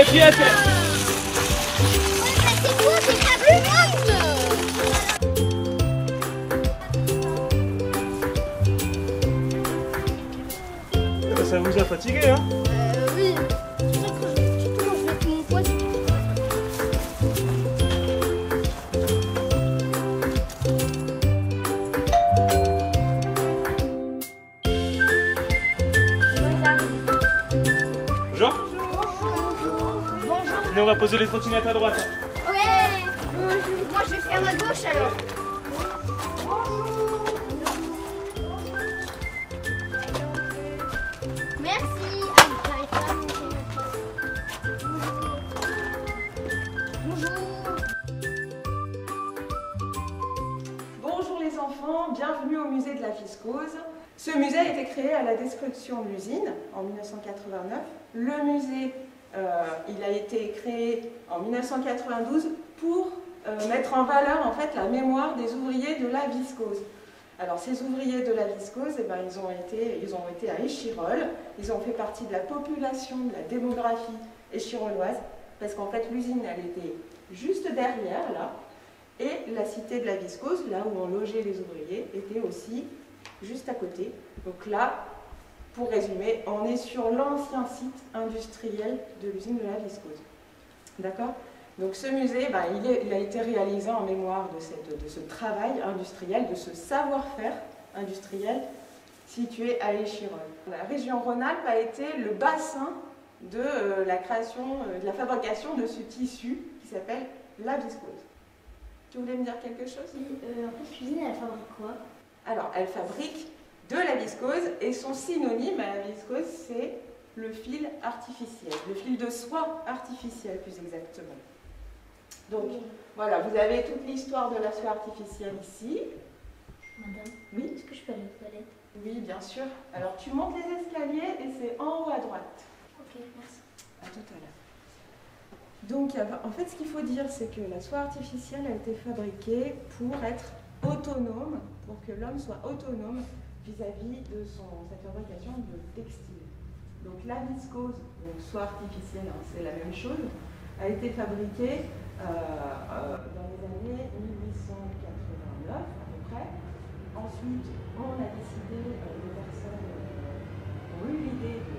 pied à terre. C'est quoi, c'est la plus grande. Ça vous a fatigué, hein? Oui. C'est vrai que surtout quand je mets tout mon poids. Bonjour. Bonjour. Venez, on va poser les trottinettes à droite. Ouais. Moi, je vais faire à gauche alors. Merci. Bonjour. Bonjour les enfants, bienvenue au musée de la Viscose. Ce musée a été créé à la destruction de l'usine en 1989. Le musée, il a été créé en 1992 pour mettre en valeur en fait la mémoire des ouvriers de la viscose. Alors ces ouvriers de la viscose, eh ben, ils ont été à Échirolles, ils ont fait partie de la population, de la démographie échirolloise, parce qu'en fait l'usine elle était juste derrière là, et la cité de la viscose, là où on logeait les ouvriers, était aussi juste à côté. Donc là, pour résumer, on est sur l'ancien site industriel de l'usine de la viscose. D'accord? Donc ce musée, ben, il a été réalisé en mémoire de ce travail industriel, de ce savoir-faire industriel situé à Échirolles. La région Rhône-Alpes a été le bassin de la création, de la fabrication de ce tissu qui s'appelle la viscose. Tu voulais me dire quelque chose? En fait, l'usine, elle fabrique quoi? Alors, elle fabrique de la viscose et son synonyme à la viscose, c'est le fil artificiel, le fil de soie artificielle plus exactement. Donc, voilà, vous avez toute l'histoire de la soie artificielle ici. Madame, Oui? est-ce que je peux aller aux toilettes? Oui, bien sûr. Alors, tu montes les escaliers et c'est en haut à droite. Ok, merci. À tout à l'heure. Donc, en fait, ce qu'il faut dire, c'est que la soie artificielle a été fabriquée pour être autonome, pour que l'homme soit autonome vis-à-vis de sa fabrication de textile. Donc, la viscose, donc soie artificielle, hein, c'est la même chose, a été fabriquée dans les années 1889 à peu près. Ensuite, on a décidé, les personnes ont eu l'idée de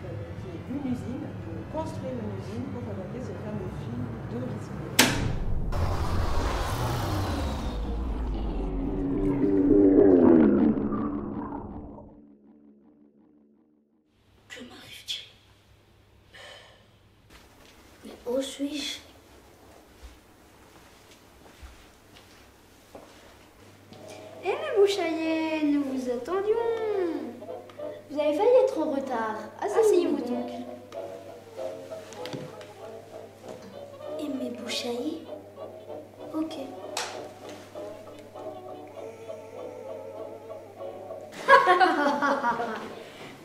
fabriquer une usine, de construire une usine pour fabriquer ce fameux fil de viscose. Que m'arrive-t-il? Mais où suis-je? Eh mes bouchaillers, nous vous attendions. Vous avez failli être en retard. Asseyez-vous donc. Et mes bouchaillers? Ok.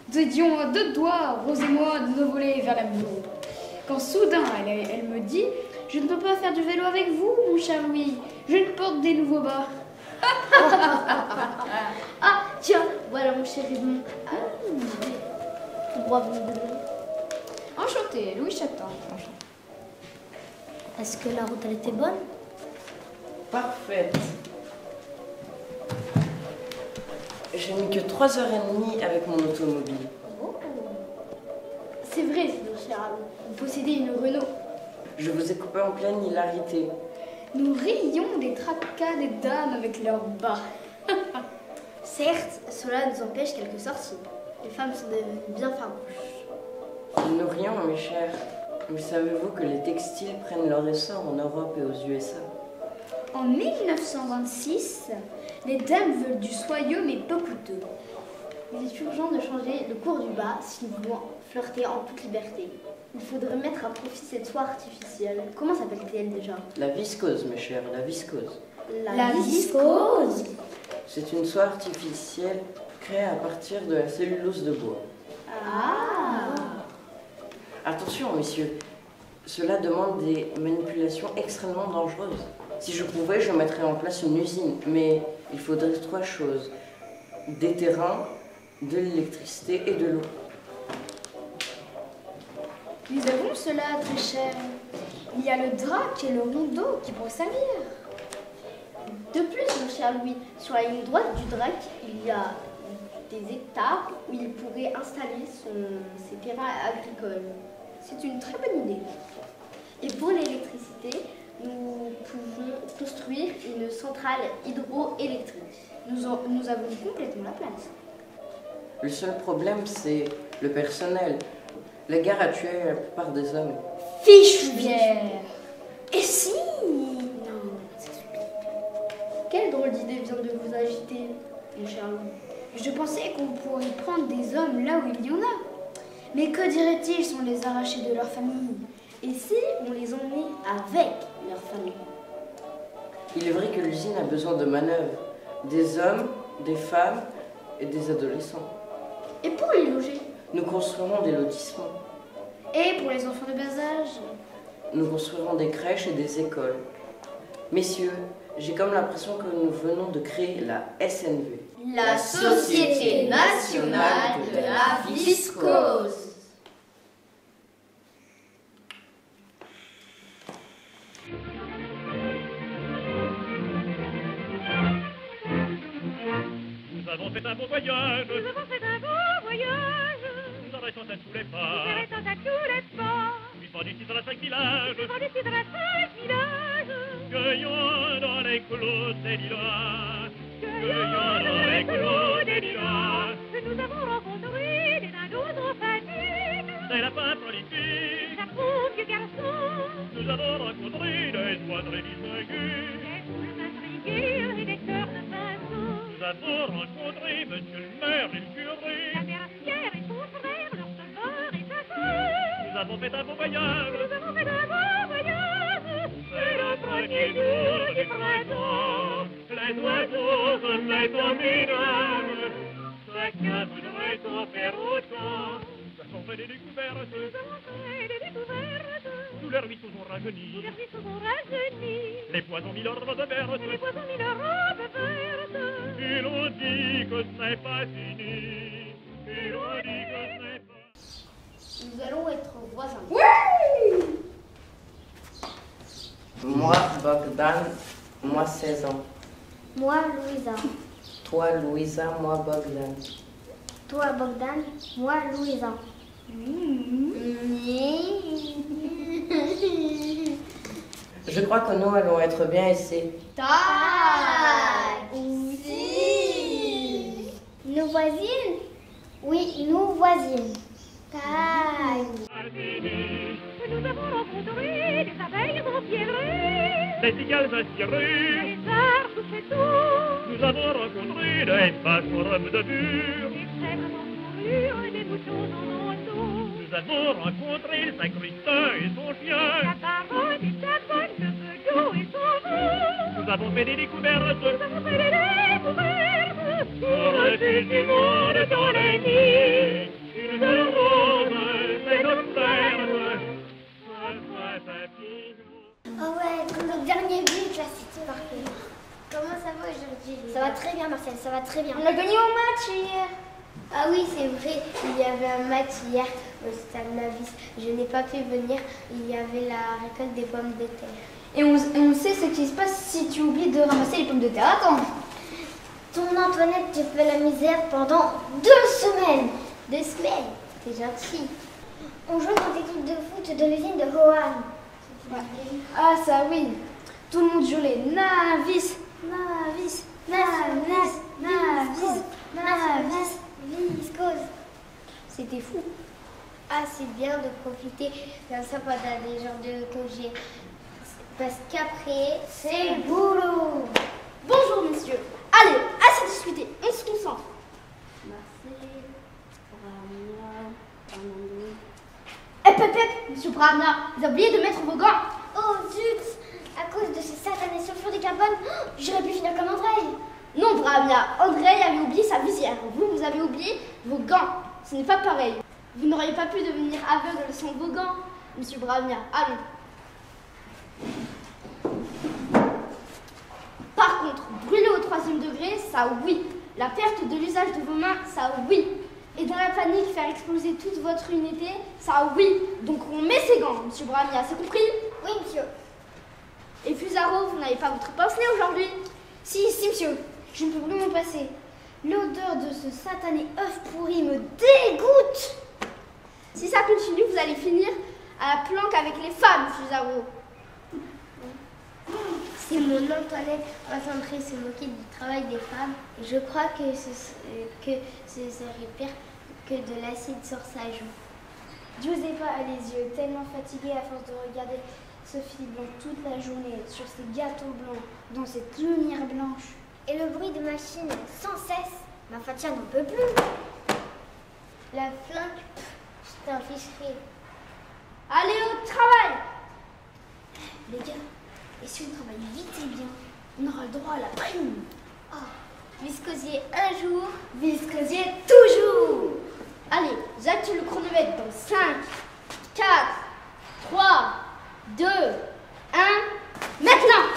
Nous étions à deux doigts, Rose et moi, de nous voler vers la maison. Quand soudain, elle me dit « Je ne peux pas faire du vélo avec vous, mon cher Louis. Je ne porte des nouveaux bas. » Ah, tiens, voilà mon chéri Edmond. Tout droit, vous me donnez. Enchanté, Louis Chatin. Est-ce que la route, elle était bonne? Parfaite. J'ai mis que 3h30 avec mon automobile. Oh. C'est vrai, mon cher ami. Vous possédez une Renault. Je vous ai coupé en pleine hilarité. Nous rions des tracas des dames avec leurs bas. Certes, cela nous empêche quelques sorties. Les femmes sont devenues bien farouches. Nous rions, mes chers. Mais savez-vous que les textiles prennent leur essor en Europe et aux USA? En 1926, les dames veulent du soyeux mais peu coûteux. Il est urgent de changer le cours du bas si nous voulons flirter en toute liberté. Il faudrait mettre à profit cette soie artificielle. Comment s'appelle-t-elle déjà? La viscose, mes chers, la viscose. La viscose. C'est une soie artificielle créée à partir de la cellulose de bois. Ah. Attention, messieurs, cela demande des manipulations extrêmement dangereuses. Si je pouvais, je mettrais en place une usine, mais il faudrait 3 choses. Des terrains, de l'électricité et de l'eau. Nous avons cela, très cher. Il y a le drac et le rondeau qui pourraient servir. De plus, mon cher Louis, sur la ligne droite du drac, il y a des hectares où il pourrait installer ses terrains agricoles. C'est une très bonne idée. Et pour l'électricité, nous pouvons construire une centrale hydroélectrique. Nous avons complètement la place. Le seul problème, c'est le personnel. La guerre a tué la plupart des hommes. Fichu bière. Et si? Non, c'est stupide. Quelle drôle d'idée vient de vous agiter, mon cher Louis? Je pensais qu'on pourrait prendre des hommes là où il y en a. Mais que dirait-il si on les arrachait de leur famille? Et si on les emmenait avec leur famille? Il est vrai que l'usine a besoin de manœuvres. Des hommes, des femmes et des adolescents. Et pour les loger? Nous construirons des lotissements. Et pour les enfants de bas âge? Nous construirons des crèches et des écoles. Messieurs, j'ai comme l'impression que nous venons de créer la SNV. La Société nationale de la viscose. Nous avons fait un beau voyage. Nous avons fait un beau voyage. Nous arrêtons à tous les Nous pas. arrêtons à tous les pas. Suivant d'ici dans la 5 villages. Nous allons ici dans la 5 villages. Cueillons dans les clos des lilas. Cueillons dans les clos des lilas. Nous avons rencontré des dindons en fatigue. Des lapins prolifiques. La pauvre vieux garçon. Nous avons rencontré des oies très distinguées. Des poules intriguées et des cœurs de pinceau. Nous avons rencontré monsieur le maire et le curé. La mère Pierre et son frère, leur sauveur et sa sœur. Nous avons fait un beau voyage. Nous avons fait un beau voyage. C'est le premier jour du printemps. Les oiseaux se mettent en minage. Chacun voudrait en faire autant. Nous avons fait des découvertes. Nous avons fait des découvertes. Tous les ruisseaux ont Tous rajeuni. les ruisseaux ont rajeuni. Les pois ont mis leur robe verte. Et les poissons mis leur robe verte. Ils ont dit que c'est pas fini. Ils ont dit que c'est pas... Nous allons être voisins. Moi, Bogdan, moi 16 ans. Moi, Louisa. Toi, Louisa, moi, Bogdan. Toi, Bogdan. Moi, Louisa. Je crois que nous allons être bien ici. Aussi. Nos voisines? Oui, nos voisines. Taille. Nous avons rencontré des abeilles enfiévrées. Des cigales inspirées. Des arts touchés tout. Nous avons rencontré des vaches en robe de bure. Des chèvres en fourrure et des moutons en manteau. Nous avons rencontré le sacristain et son La chien. baronne et sa bonne, le bedeau et son veau. Nous avons fait des découvertes. Nous avons fait des découvertes. Pour le fil du monde dans les nids. Une belle rose, c'est notre ferme. Oh ouais, comme le dernier but, là, c'était parfait. Comment ça va aujourd'hui? Ça va très bien, Marcel, ça va très bien. On a gagné au match hier. Ah oui, c'est vrai, il y avait un match hier au Stade Navis. Je n'ai pas pu venir, il y avait la récolte des pommes de terre. Et on sait ce qui se passe si tu oublies de ramasser les pommes de terre. Attends. Ton Antoinette te fait la misère pendant 2 semaines. 2 semaines, t'es gentil. On joue dans l'équipe de foot de l'usine de Hohan. Ah ça oui. Tout le monde joue les Navis. Navis. Navis. Navis. Navis. Viscose. C'était fou. Ah, c'est bien de profiter comme ça pendant les jours de congé. Parce qu'après, c'est le boulot. Bonjour messieurs. Allez, assez discuté. On se concentre. Monsieur Bramna, vous avez oublié de mettre vos gants. Oh zut! À cause de ces satanées sulfures de carbone, j'aurais pu finir comme André. Non, Bramna, André avait oublié sa visière. Vous avez oublié vos gants. Ce n'est pas pareil. Vous n'auriez pas pu devenir aveugle sans vos gants, Monsieur Bramna. Allons. Par contre, brûler au 3e degré, ça oui. La perte de l'usage de vos mains, ça oui. Et dans la panique, faire exploser toute votre unité, ça oui. Donc on met ses gants, monsieur Bramia, c'est compris? Oui, monsieur. Et Fusaro, vous n'avez pas votre pince-nez aujourd'hui? Si, monsieur. Je ne peux plus m'en passer. L'odeur de ce satané œuf pourri me dégoûte. Si ça continue, vous allez finir à la planque avec les femmes, Fusaro. C'est mon Antoinette Engendré se moquer du travail des femmes. Je crois que ce serait pire que de l'acide sur sa joue. Josépa a les yeux tellement fatigués à force de regarder Sophie Blanc toute la journée sur ses gâteaux blancs, dans cette lumière blanche. Et le bruit de machine sans cesse. Ma Fatia n'en peut plus. La flingue, je t'en ficherai. Allez au travail! Les gars, et si on travaille vite et bien, on aura le droit à la prime. Oh, viscosier un jour, viscosier toujours. Allez, j'active le chronomètre dans 5, 4, 3, 2, 1, maintenant!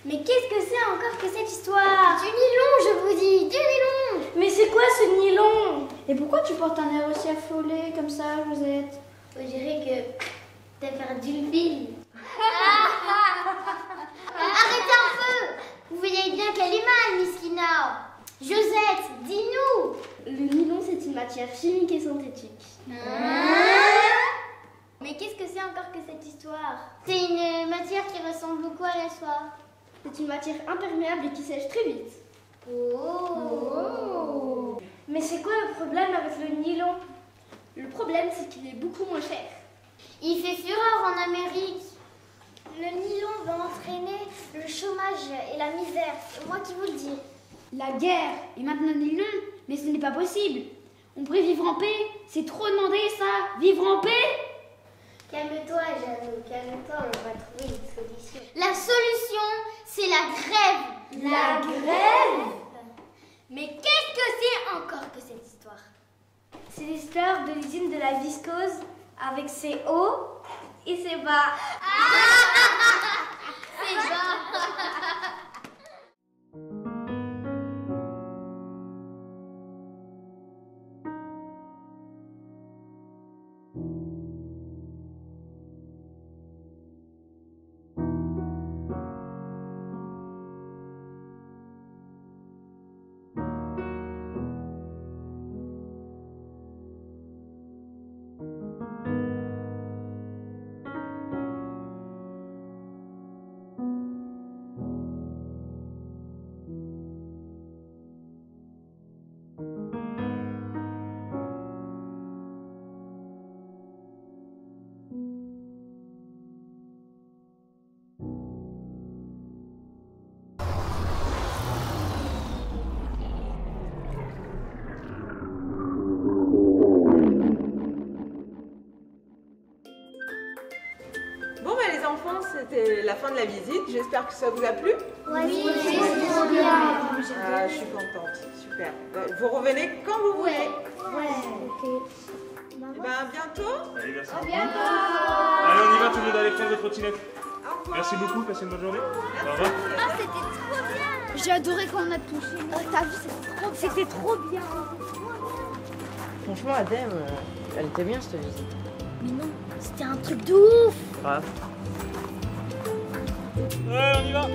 Mais qu'est-ce que c'est encore que cette histoire? Du nylon, je vous dis, du nylon. Mais c'est quoi ce nylon? Et pourquoi tu portes un air aussi affolé comme ça, Josette? On dirait que t'as perdu le fil. Arrêtez un peu. Vous voyez bien qu'elle est mal, Miss Kina. Josette, dis-nous. Le nylon, c'est une matière chimique et synthétique. Mais qu'est-ce que c'est encore que cette histoire? C'est une matière qui ressemble beaucoup à la soie. C'est une matière imperméable et qui sèche très vite. Oh. Mais c'est quoi le problème avec le nylon? Le problème, c'est qu'il est beaucoup moins cher. Il fait fureur en Amérique. Le nylon va entraîner le chômage et la misère. C'est moi qui vous le dis. La guerre et maintenant le nylon, mais ce n'est pas possible. On pourrait vivre en paix. C'est trop demandé ça, vivre en paix. Calme-toi, Jeannot, calme-toi, on va trouver une solution. La solution, c'est la grève. La grève? Mais qu'est-ce que c'est encore que cette histoire? C'est l'histoire de l'usine de la viscose avec ses hauts et ses bas. C'est bas. la fin de la visite. J'espère que ça vous a plu. Oui, trop bien. Ah, je suis contente. Super. Vous revenez quand vous voulez. Ok. Eh ben, à bientôt. Allez, merci. Bientôt. Allez, on y va, tout le monde allez prendre votre trottinette. Au revoir. Merci beaucoup, passez une bonne journée. Au revoir. Ah, c'était trop bien. J'ai adoré quand on a touché. T'as vu, c'était trop bien. Franchement, Adem, elle était bien cette visite. Mais non, c'était un truc de ouf. Grave. Ouais, on y va.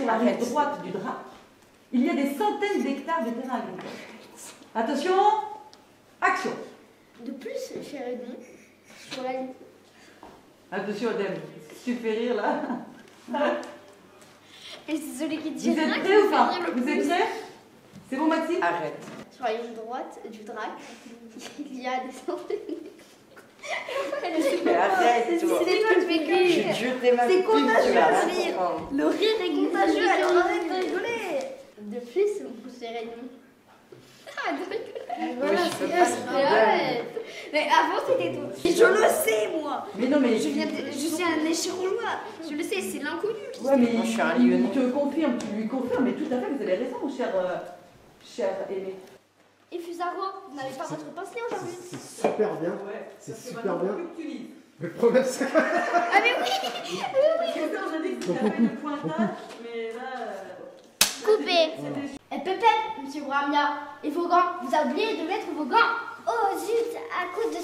la rive droite du Drac, il y a des centaines d'hectares de terrain agricole. Attention, action. De plus, cher Edmond, sur la ligne. Attention, Adem, tu fais rire là. Et c'est celui qui Vous dit rien êtes qui prêts ou fait pas? rire le Vous plus. êtes prêts? C'est bon, Maxime? Arrête. Sur la ligne droite du Drac, il y a des centaines. Mais arrête, toi. C'est toi qui fais Je rire. jure, t'es ma C'est pute, contagieux, tu vas le rien rire. comprendre. Le rire est contagieux, alors arrête de rigoler. De plus, mon cher Edmond. Ah, de rigoler. Voilà, je peux c'est pas ça. te Mais arrête. Mais avant, c'était toi. Et je le sais, moi. Mais non, mais. Je suis un écheroulois. Je le sais, c'est l'inconnu. Ouais, mais Moi, je suis un il Lyonnais. te confirme, tu lui confirmes, mais tout à fait, vous avez raison, cher Aimé. Et Fusaro, vous n'avez pas votre pincelet aujourd'hui? C'est super bien. Ouais, C'est parce que super maintenant, bien. faut que tu lises. Mais le problème, c'est que... Ah, mais oui. C'est ça, j'ai dit que c'était fait le pointage, mais là. Coupé. Et Pépette, monsieur Bramia, et vos gants, vous avez oublié de mettre vos gants. Oh zut, à cause de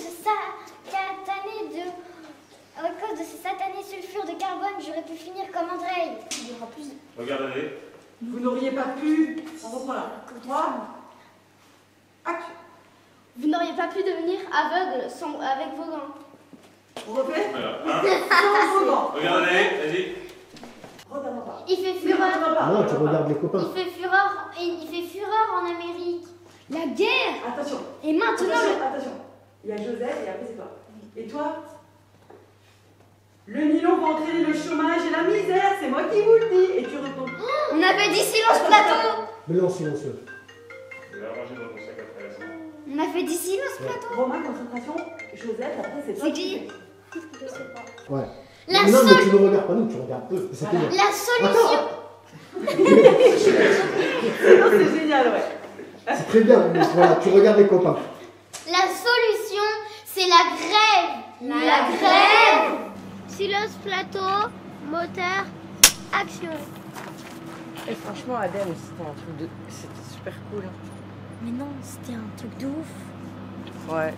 ce satané sulfure de carbone, j'aurais pu finir comme Andrei. Il y aura plus de... Regardez. Vous n'auriez pas pu. On reprend là. 3. Action. Vous n'auriez pas pu devenir aveugle sans... avec vos gants. On refait. Voilà. Sans vos gants. Regardez, vas-y. Regarde pas. Il fait fureur. Non, tu regardes les copains. Il fait fureur en Amérique. La guerre. Attention. Et maintenant Attention. Il y a Joseph et après c'est toi. Et toi? Le nylon va entraîner le chômage et la misère, c'est moi qui vous le dis. Et tu retournes. On avait dit silence plateau. Mais non, silencieux. Je vais ranger dans ton sac après la scène. On a fait dit silence plateau. Romain, concentration. Joseph, après c'est toi. C'est qui? Je sais pas. Ouais. La Mais non, seule- mais tu ne regardes pas nous, tu regardes eux. C'est Voilà. bien. La solution. Non, c'est génial, ouais. C'est très bien, mais voilà, tu regardes les copains. La solution, c'est la grève. La grève. Silence plateau, moteur, action. Et franchement, Adem, c'était super cool. Mais non, c'était un truc de ouf. Ouais.